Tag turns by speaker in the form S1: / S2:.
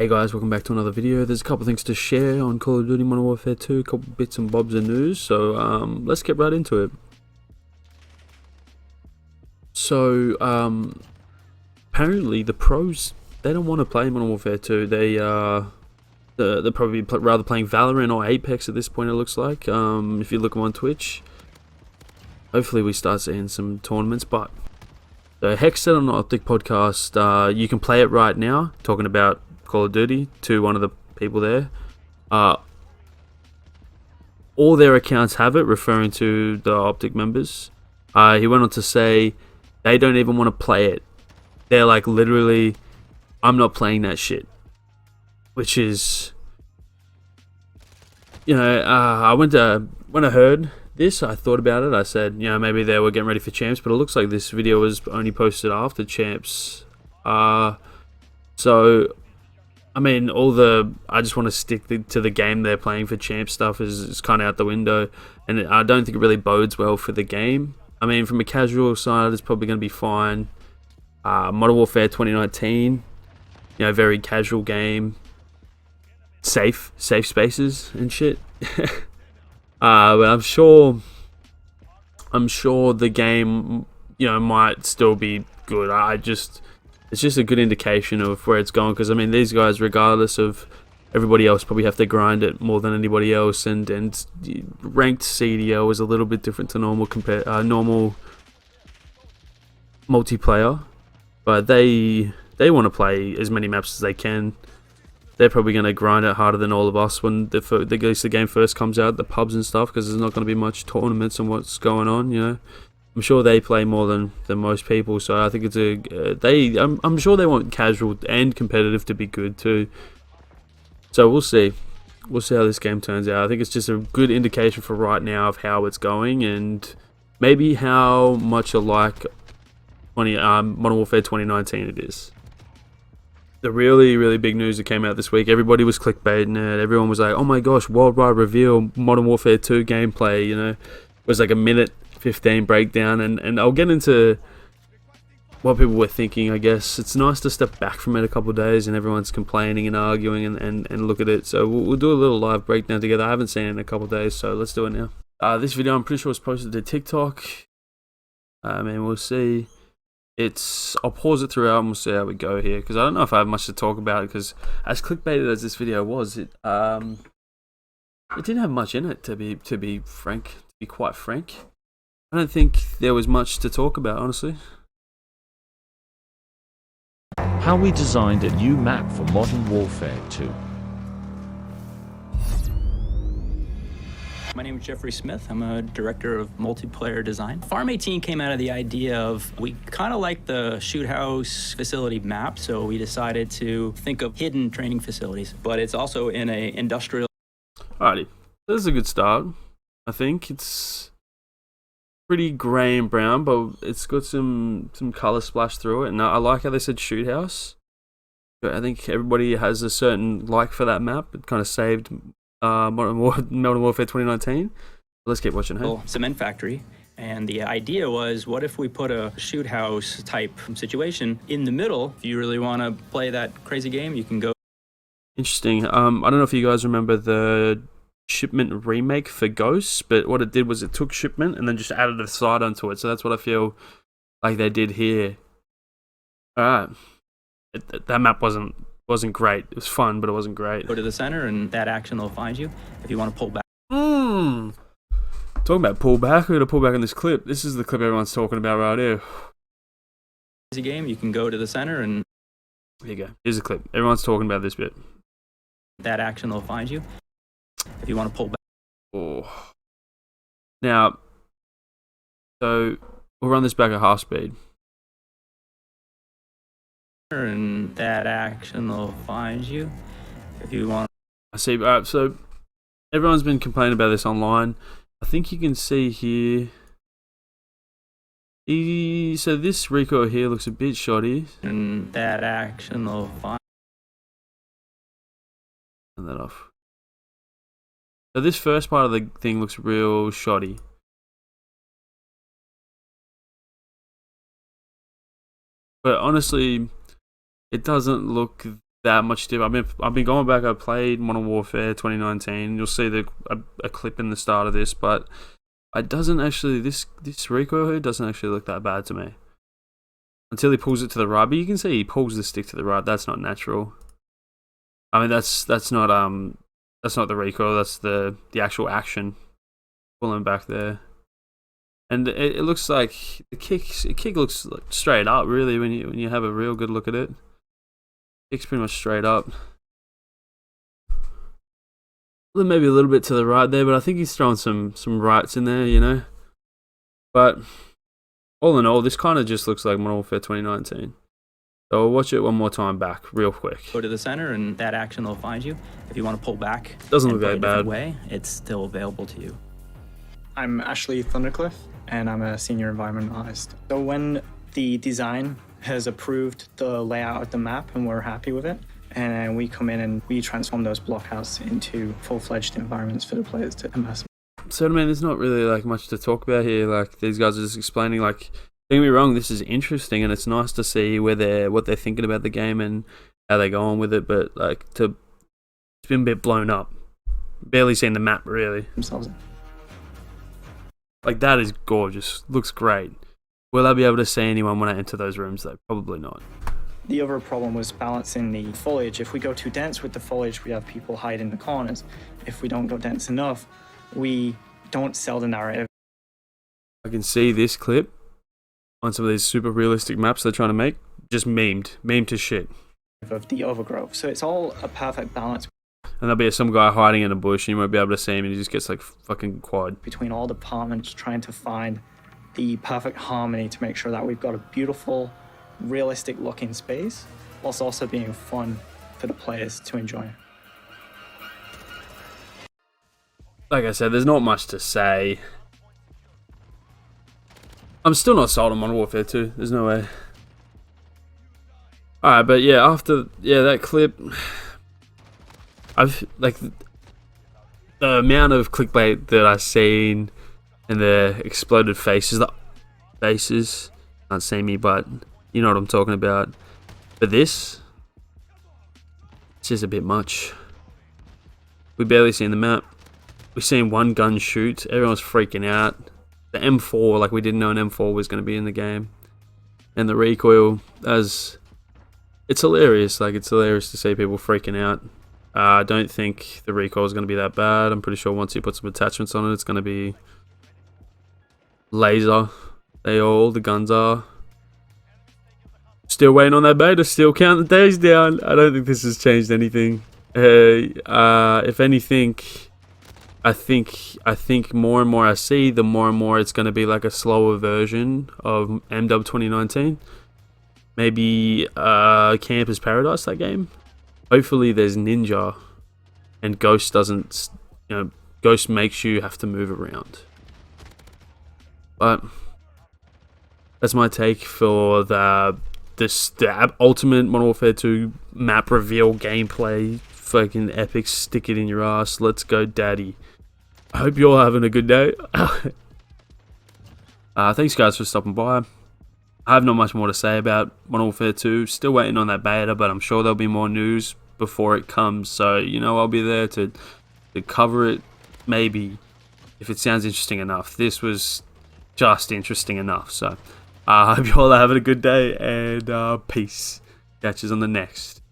S1: Hey guys, welcome back to another video. There's a couple things to share on Call of Duty Modern Warfare 2, a couple bits and bobs of news, so let's get right into it. So, apparently the pros, they don't want to play Modern Warfare 2, they're probably rather playing Valorant or Apex at this point, it looks like, if you look them on Twitch. Hopefully we start seeing some tournaments, but so Hex said on the Optic podcast, you can play it right now, talking about Call of Duty, to one of the people there. All their accounts have it, referring to the Optic members. He went on to say they don't even want to play it. They're like, literally, I'm not playing that shit. Which is, you know, when I heard this, I thought about it. I said, you know, maybe they were getting ready for Champs, but it looks like this video was only posted after Champs. So I mean, I just want to stick to the game they're playing for Champ stuff is kind of out the window, and I don't think it really bodes well for the game. I mean, from a casual side, it's probably going to be fine. Modern Warfare 2019, you know, very casual game, safe spaces and shit. But I'm sure the game, you know, might still be good. It's just a good indication of where it's going, because I mean, these guys, regardless of everybody else, probably have to grind it more than anybody else, and ranked CDO is a little bit different to normal normal multiplayer, but they want to play as many maps as they can. They're probably going to grind it harder than all of us when the game first comes out, the pubs and stuff, because there's not going to be much tournaments and what's going on, you know. I'm sure they play more than most people, so I think it's I'm sure they want casual and competitive to be good too. So we'll see how this game turns out. I think it's just a good indication for right now of how it's going, and maybe how much alike Modern Warfare 2019 it is. The really big news that came out this week, everybody was clickbaiting it. Everyone was like, oh my gosh, worldwide reveal Modern Warfare 2 gameplay, you know. It was like a minute 15 breakdown, and I'll get into what people were thinking. I guess it's nice to step back from it a couple of days and everyone's complaining and arguing and look at it. So we'll do a little live breakdown together. I haven't seen it in a couple of days, so let's do it now. This video, I'm pretty sure, was posted to TikTok. And we'll see. I'll pause it throughout and we'll see how we go here, because I don't know if I have much to talk about, because as clickbaited as this video was, it didn't have much in it, to be quite frank. I don't think there was much to talk about, honestly.
S2: How we designed a new map for Modern Warfare 2.
S3: My name is Jeffrey Smith. I'm a director of multiplayer design. Farm 18 came out of the idea of, we kind of like the shoot house facility map, so we decided to think of hidden training facilities, but it's also in a industrial.
S1: Alrighty, this is a good start. I think it's pretty grey and brown, but it's got some colour splashed through it, and I like how they said shoot house. I think everybody has a certain like for that map. It kind of saved Modern Warfare 2019. Let's keep watching. Hey?
S3: Cement factory, and the idea was, what if we put a shoot house type situation in the middle? If you really want to play that crazy game, you can go.
S1: Interesting. I don't know if you guys remember the Shipment remake for Ghosts, but what it did was it took Shipment and then just added a side onto it, so that's what I feel like they did here. Alright. That map wasn't great. It was fun, but it wasn't great.
S3: Go to the center, and that action will find you if you want to pull back.
S1: Talking about pull back, we're going to pull back on this clip. This is the clip everyone's talking about right here.
S3: Crazy game, you can go to the center, and
S1: here you go. Here's the clip. Everyone's talking about this bit.
S3: that action will find you if you want to pull back.
S1: Oh. Now, so we'll run this back at half speed.
S3: And that action will find you if you want.
S1: I see. So everyone's been complaining about this online. I think you can see here. So this recoil here looks a bit shoddy.
S3: And that action will find.
S1: Turn that off. So this first part of the thing looks real shoddy. But honestly, it doesn't look that much different. I've been going back. I played Modern Warfare 2019. You'll see a clip in the start of this, but it doesn't actually. This recoil here doesn't actually look that bad to me until he pulls it to the right. But you can see he pulls the stick to the right. That's not natural. I mean, that's not the recoil. That's the actual action pulling back there. And it looks like the kick looks like straight up, really, when you have a real good look at it. Kick's pretty much straight up. Well, maybe a little bit to the right there, but I think he's throwing some rights in there, you know. But all in all, this kind of just looks like Modern Warfare 2019. So I'll watch it one more time back, real quick.
S3: Go to the center, and that action will find you. If you want to pull back,
S1: doesn't look
S3: that
S1: bad.
S3: Way, it's still available to you.
S4: I'm Ashley Thundercliff, and I'm a senior environment artist. So when the design has approved the layout of the map and we're happy with it, and we come in and we transform those blockhouses into full-fledged environments for the players to immerse.
S1: So I mean, there's not really like much to talk about here. Like these guys are just explaining. Like, don't get me wrong, this is interesting and it's nice to see what they're thinking about the game and how they go on with it. But like, it's been a bit blown up. Barely seen the map really.
S4: Themselves.
S1: Like, that is gorgeous. Looks great. Will I be able to see anyone when I enter those rooms, though? Probably not.
S4: The other problem was balancing the foliage. If we go too dense with the foliage, we have people hide in the corners. If we don't go dense enough, we don't sell the narrative.
S1: I can see this clip on some of these super realistic maps they're trying to make. Just memed to shit.
S4: Of the overgrowth. So it's all a perfect balance.
S1: And there'll be some guy hiding in a bush and you won't be able to see him and he just gets like fucking quad.
S4: Between all departments trying to find the perfect harmony to make sure that we've got a beautiful, realistic looking space, whilst also being fun for the players to enjoy.
S1: Like I said, there's not much to say. I'm still not sold on Modern Warfare 2. There's no way. Alright, but yeah, after that clip, I've like the amount of clickbait that I've seen and the exploded faces, can't see me, but you know what I'm talking about. But this, it's just a bit much. We barely seen the map. We seen one gun shoot. Everyone's freaking out. The M4, like we didn't know an M4 was going to be in the game, and the recoil, it's hilarious. Like, it's hilarious to see people freaking out. I don't think the recoil is going to be that bad. I'm pretty sure once you put some attachments on it, it's going to be laser. All the guns are. Still waiting on that beta. Still counting the days down. I don't think this has changed anything. If anything, I think more and more I see, the more and more it's going to be like a slower version of MW 2019. Maybe Campers Paradise, that game. Hopefully there's ninja and Ghost doesn't, Ghost makes you have to move around. But that's my take for the ultimate Modern Warfare 2 map reveal gameplay. Fucking epic, stick it in your ass. Let's go, daddy. I hope you're all having a good day. Thanks guys for stopping by. I have not much more to say about Modern Warfare 2. Still waiting on that beta, but I'm sure there'll be more news before it comes. So, I'll be there to cover it, maybe, if it sounds interesting enough. This was just interesting enough. So, I hope you all are having a good day, and peace. Catch us on the next.